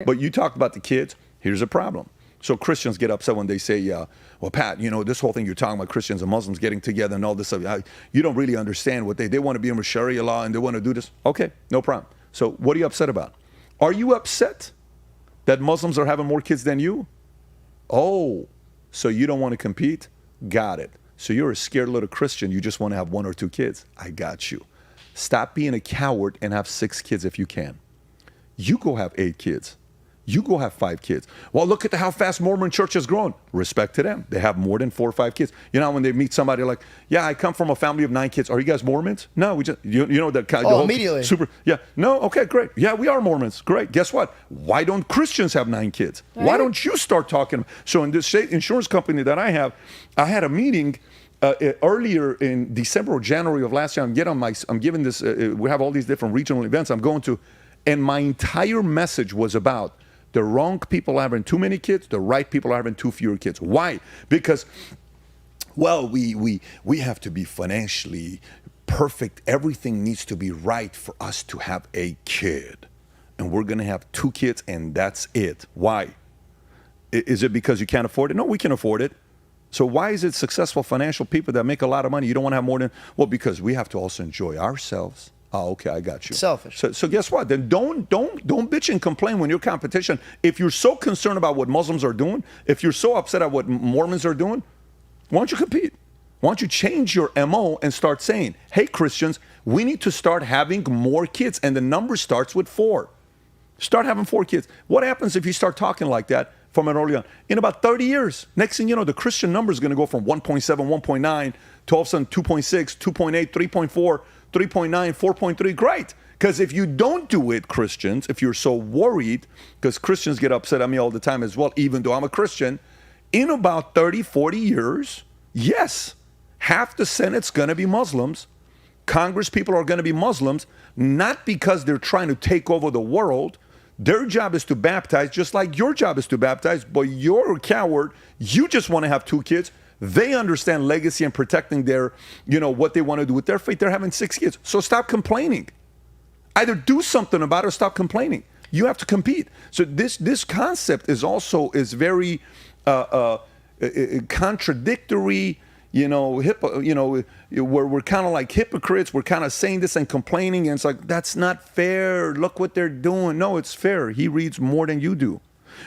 But you talked about the kids. Here's a problem. So Christians get upset when they say, well, Pat, you know, this whole thing you're talking about Christians and Muslims getting together and all this stuff, you don't really understand what they want to be in Sharia law and they want to do this. Okay, no problem. So what are you upset about? Are you upset that Muslims are having more kids than you? Oh, so you don't want to compete? Got it. So you're a scared little Christian. You just want to have 1 or 2 kids. I got you. Stop being a coward and have 6 kids if you can. You go have 8 kids. You go have 5 kids. Well, look at how fast Mormon church has grown. Respect to them. They have more than 4 or 5 kids. You know, when they meet somebody like, yeah, I come from a family of 9 kids. Are you guys Mormons? No, we just, you know, that kind of. Oh, immediately. Super. Yeah. No. Okay, great. Yeah, we are Mormons. Great. Guess what? Why don't Christians have 9 kids? Right. Why don't you start talking? So in this insurance company that I have, I had a meeting earlier in December or January of last year. I'm giving this, we have all these different regional events I'm going to, and my entire message was about the wrong people are having too many kids, the right people are having too fewer kids. Why? Because, well, we have to be financially perfect. Everything needs to be right for us to have a kid. And we're going to have 2 kids and that's it. Why? Is it because you can't afford it? No, we can afford it. So why is it successful financial people that make a lot of money, you don't want to have more than, well, because we have to also enjoy ourselves. Oh, okay, I got you. Selfish. So guess what? Then don't bitch and complain when you're competition. If you're so concerned about what Muslims are doing, if you're so upset at what Mormons are doing, why don't you compete? Why don't you change your MO and start saying, hey, Christians, we need to start having more kids, and the number starts with 4. Start having 4 kids. What happens if you start talking like that from an early on? In about 30 years, next thing you know, the Christian number is going to go from 1.7, 1.9, to all of a sudden 2.6, 2.8, 3.4, 3.9, 4.3, great. Because if you don't do it, Christians, if you're so worried, because Christians get upset at me all the time as well, even though I'm a Christian, in about 30, 40 years, yes, half the Senate's going to be Muslims. Congress people are going to be Muslims, not because they're trying to take over the world. Their job is to baptize, just like your job is to baptize, but you're a coward. You just want to have 2 kids. They understand legacy and protecting their, you know, what they want to do with their faith. They're having 6 kids. So stop complaining. Either do something about it or stop complaining. You have to compete. So this concept is very contradictory, where we're kind of like hypocrites. We're kind of saying this and complaining, and it's like, that's not fair. Look what they're doing. No, it's fair. He reads more than you do.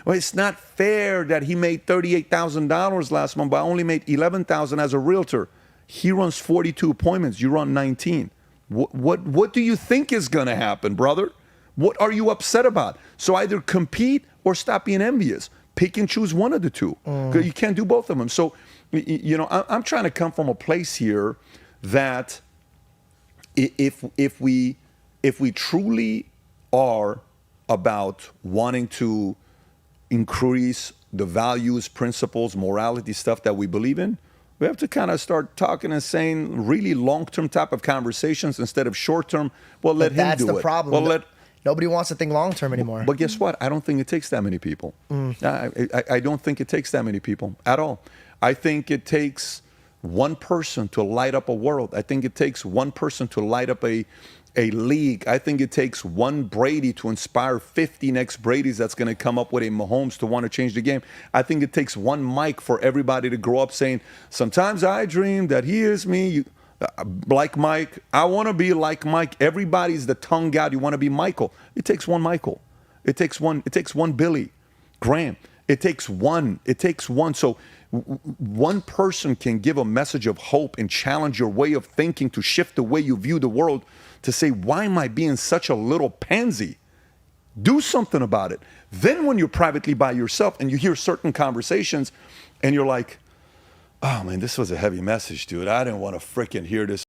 Well, it's not fair that he made $38,000 last month, but I only made $11,000 as a realtor. He runs 42 appointments. You run 19. What do you think is going to happen, brother? What are you upset about? So either compete or stop being envious. Pick and choose one of the two. You can't do both of them. So, you know, I'm trying to come from a place here that if we truly are about wanting to increase the values, principles, morality stuff that we believe in, we have to kind of start talking and saying really long-term type of conversations instead of short-term. Well, let him do it. That's the problem. Well, nobody wants to think long-term anymore. But guess what? I don't think it takes that many people. I don't think it takes that many people at all. I think it takes one person to light up a world. I think it takes one person to light up a league. I think it takes one Brady to inspire 50 next Bradys that's going to come up with a Mahomes to want to change the game. I think it takes one Mike for everybody to grow up saying, sometimes I dream that he is me. Like Mike, I want to be like Mike. Everybody's the tongue god. You want to be Michael. It takes one Michael. It takes one Billy Graham. It takes one. So one person can give a message of hope and challenge your way of thinking to shift the way you view the world, to say, why am I being such a little pansy? Do something about it. Then when you're privately by yourself and you hear certain conversations and you're like, oh man, this was a heavy message, dude. I didn't want to freaking hear this.